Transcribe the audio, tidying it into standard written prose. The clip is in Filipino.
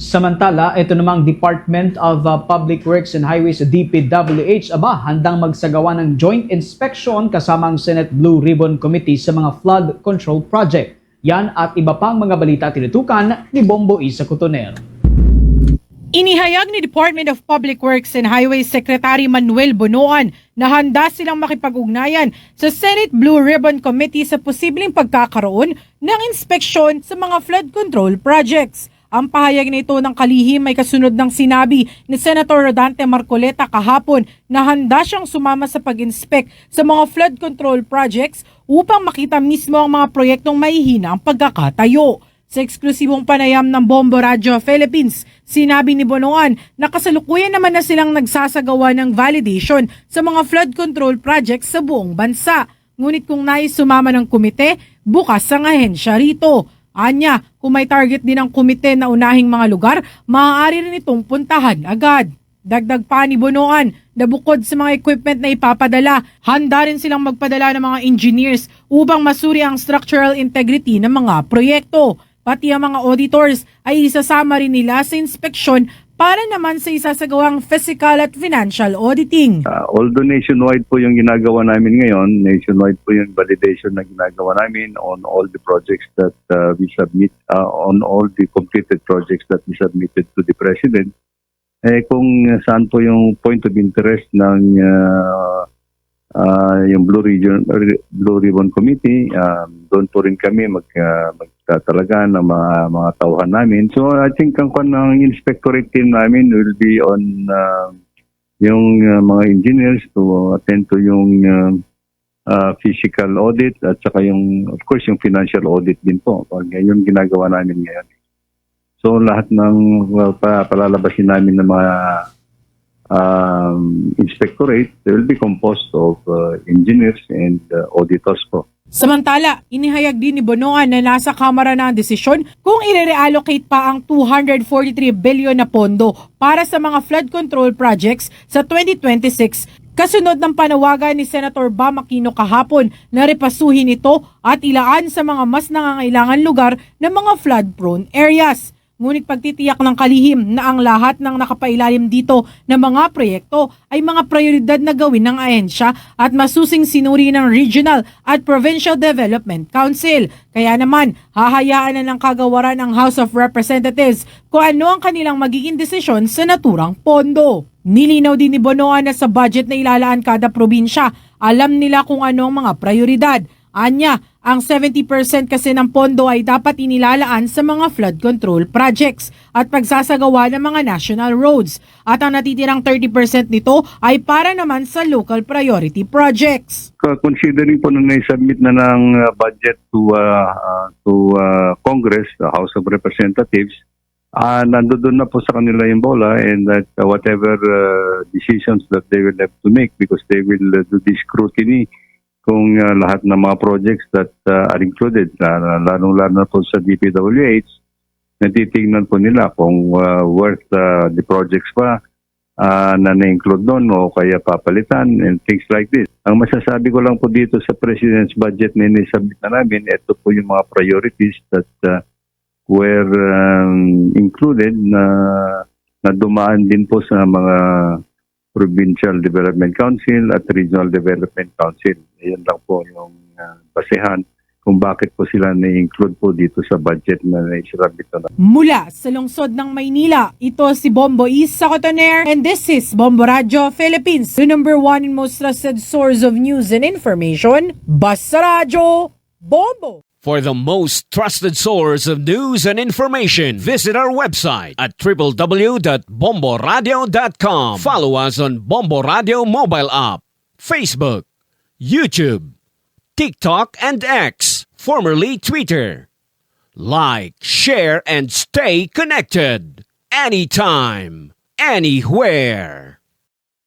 Samantala, ito namang Department of Public Works and Highways DPWH handang magsagawa ng joint inspection kasama ang Senate Blue Ribbon Committee sa mga flood control project. Yan at iba pang mga balita tinutukan ni Bombo Isa Cotoner. Inihayag ni Department of Public Works and Highways Secretary Manuel Bonoan na handa silang makipag-ugnayan sa Senate Blue Ribbon Committee sa posibleng pagkakaroon ng inspeksyon sa mga flood control projects. Ang pahayag nito ng kalihim ay kasunod ng sinabi ni Senator Rodante Marcoleta kahapon na handa siyang sumama sa pag-inspect sa mga flood control projects upang makita mismo ang mga proyektong mahihina ang pagkakatayo. Sa eksklusibong panayam ng Bombo Radio Philippines, sinabi ni Bonoan na kasalukuyan naman na silang nagsasagawa ng validation sa mga flood control projects sa buong bansa. Ngunit kung nais sumama ng komite, bukas ang ahensya rito. Anya, kung may target din ang komite na unahing mga lugar, maaari rin itong puntahan agad. Dagdag pa ni Bonoan na bukod sa mga equipment na ipapadala, handa rin silang magpadala ng mga engineers upang masuri ang structural integrity ng mga proyekto. Pati ang mga auditors ay isasama rin nila sa inspeksyon para naman sa isasagawang physical at financial auditing. Although nationwide po yung ginagawa namin ngayon, nationwide po yung validation na ginagawa namin on all the projects that we submit, on all the completed projects that we submitted to the President. Kung saan po yung point of interest ng yung Blue Ribbon Committee, doon po rin kami magtatalaga ng mga tauhan namin. So I think ang inspectorate team namin will be on yung mga engineers to attend to yung physical audit at saka yung, of course, yung financial audit din po. Yung ginagawa namin ngayon. So lahat ng palalabasin namin ng mga inspectorate, they will be composed of engineers and auditors po. Samantala, inihayag din ni Bonoan na nasa Kamara na ang desisyon kung i-reallocate pa ang 243 billion na pondo para sa mga flood control projects sa 2026 kasunod ng panawagan ni Senator Bam Aquino kahapon na repasuhin ito at ilaan sa mga mas nangangailangan lugar ng mga flood-prone areas. Ngunit pagtitiyak ng kalihim na ang lahat ng nakapailalim dito na mga proyekto ay mga prioridad na gawin ng ahensya at masusing sinuri ng Regional at Provincial Development Council. Kaya naman, hahayaan na ng kagawaran ng House of Representatives kung ano ang kanilang magiging desisyon sa naturang pondo. Nilinaw din ni Bonoan na sa budget na ilalaan kada probinsya, alam nila kung ano ang mga prioridad. Anya, ang 70% kasi ng pondo ay dapat inilalaan sa mga flood control projects at pagsasagawa ng mga national roads. At ang natitirang 30% nito ay para naman sa local priority projects. Considering po na na-submit na ng budget to Congress, the House of Representatives, nandoon na po sa kanila yung bola and that whatever decisions that they will have to make because they will do the scrutiny kung lahat ng mga projects that are included, lalong-lalo na po sa DPWH, natitignan po nila kung worth the projects pa na na-include doon o kaya papalitan and things like this. Ang masasabi ko lang po dito sa President's budget na inisubmit na namin, ito po yung mga priorities that were included na dumaan din po sa mga Provincial Development Council at Regional Development Council. Ayan lang po yung basehan kung bakit po sila na-include po dito sa budget na naisabit na. Mula sa lungsod ng Maynila, ito si Bombo Isa Cotoner and this is Bombo Radio Philippines, the number one and most trusted source of news and information. Basta Radio, Bombo! For the most trusted source of news and information, visit our website at www.bomboradio.com. Follow us on Bombo Radio mobile app, Facebook, YouTube, TikTok, and X, formerly Twitter. Like, share, and stay connected. Anytime, anywhere.